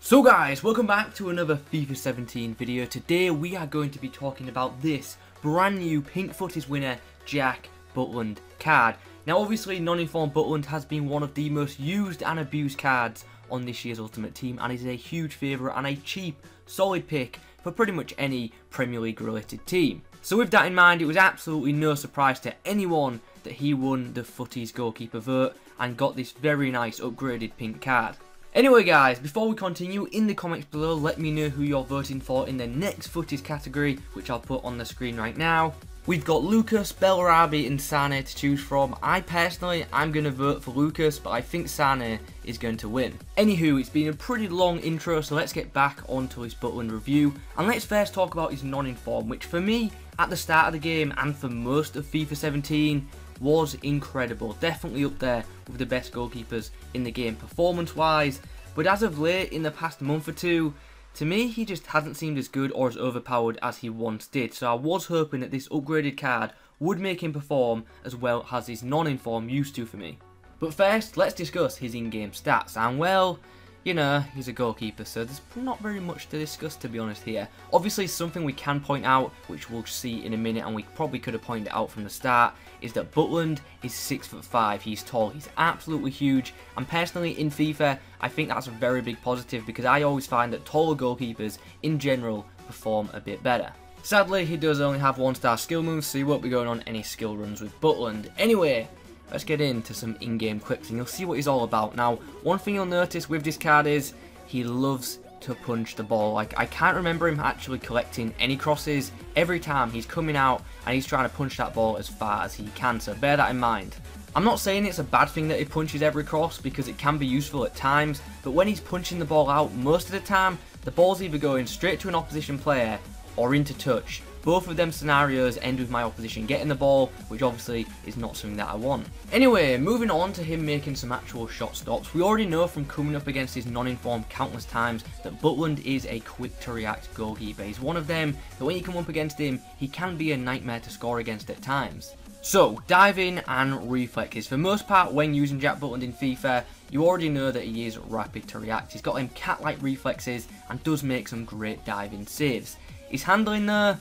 So guys, welcome back to another FIFA 17 video. Today we are going to be talking about this brand new Pink Footies winner, Jack Butland card. Now obviously non-informed Butland has been one of the most used and abused cards on this year's Ultimate Team and is a huge favourite and a cheap, solid pick for pretty much any Premier League related team. So with that in mind, it was absolutely no surprise to anyone that he won the Footies goalkeeper vote and got this very nice upgraded pink card. Anyway guys, before we continue, in the comments below let me know who you're voting for in the next Footies category, which I'll put on the screen right now. We've got Lucas, Bellarabi and Sane to choose from. I'm going to vote for Lucas, but I think Sane is going to win. Anywho, it's been a pretty long intro, so let's get back onto his Butland review. And let's first talk about his non-inform, which for me, at the start of the game and for most of FIFA 17, was incredible. Definitely up there with the best goalkeepers in the game performance-wise. But as of late, in the past month or two, to me, he just hasn't seemed as good or as overpowered as he once did. So I was hoping that this upgraded card would make him perform as well as his non-inform used to for me. But first, let's discuss his in-game stats. And well, you know, he's a goalkeeper, so there's not very much to discuss, to be honest here. Obviously, something we can point out, which we'll see in a minute, and we probably could have pointed it out from the start, is that Butland is 6'5". He's tall, he's absolutely huge, and personally in FIFA, I think that's a very big positive because I always find that taller goalkeepers, in general, perform a bit better. Sadly, he does only have 1-star skill moves, so he won't be going on any skill runs with Butland. Anyway, let's get into some in-game quips and you'll see what he's all about. Now, one thing you'll notice with this card is he loves to punch the ball. Like, I can't remember him actually collecting any crosses. Every time he's coming out and he's trying to punch that ball as far as he can, so bear that in mind. I'm not saying it's a bad thing that he punches every cross because it can be useful at times, but when he's punching the ball out, most of the time, the ball's either going straight to an opposition player or into touch. Both of them scenarios end with my opposition getting the ball, which obviously is not something that I want. Anyway, moving on to him making some actual shot stops. We already know from coming up against his non-informed countless times that Butland is a quick to react goalkeeper. He's one of them that when you come up against him, he can be a nightmare to score against at times. So, diving and reflexes. For the most part, when using Jack Butland in FIFA, you already know that he is rapid to react. He's got them cat-like reflexes and does make some great diving saves. His handling though,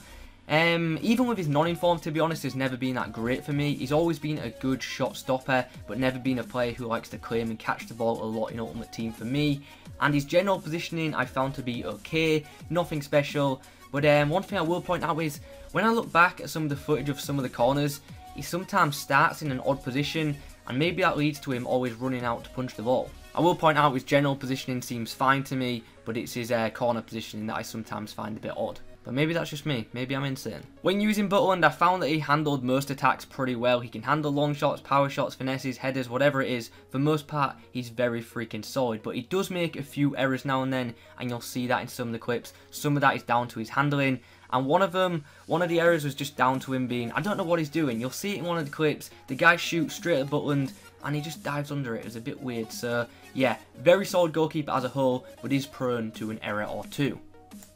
even with his non-informed, to be honest, has never been that great for me. He's always been a good shot stopper, but never been a player who likes to claim and catch the ball a lot in Ultimate Team for me. And his general positioning I found to be okay, nothing special. But one thing I will point out is, when I look back at some of the footage of some of the corners, he sometimes starts in an odd position, and maybe that leads to him always running out to punch the ball. I will point out his general positioning seems fine to me, but it's his corner positioning that I sometimes find a bit odd. But maybe that's just me, maybe I'm insane. When using Butland, I found that he handled most attacks pretty well. He can handle long shots, power shots, finesses, headers, whatever it is. For the most part, he's very freaking solid. But he does make a few errors now and then, and you'll see that in some of the clips. Some of that is down to his handling. And one of the errors was just down to him being, I don't know what he's doing. You'll see it in one of the clips. The guy shoots straight at Butland, and he just dives under it. It was a bit weird. So, yeah, very solid goalkeeper as a whole, but is prone to an error or two.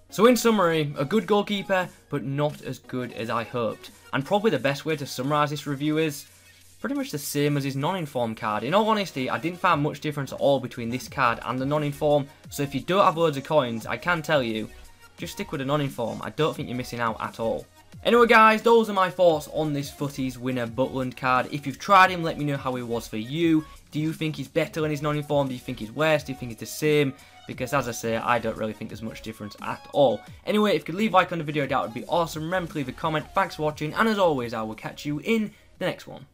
So in summary, a good goalkeeper, but not as good as I hoped. And probably the best way to summarise this review is pretty much the same as his non-inform card. In all honesty, I didn't find much difference at all between this card and the non-inform, so if you don't have loads of coins, I can tell you, just stick with the non-inform. I don't think you're missing out at all. Anyway guys, those are my thoughts on this Footies winner Butland card. If you've tried him, let me know how he was for you. Do you think he's better than his non-inform? Do you think he's worse? Do you think he's the same? Because as I say, I don't really think there's much difference at all. Anyway, if you could leave a like on the video, that would be awesome. Remember to leave a comment. Thanks for watching, and as always, I will catch you in the next one.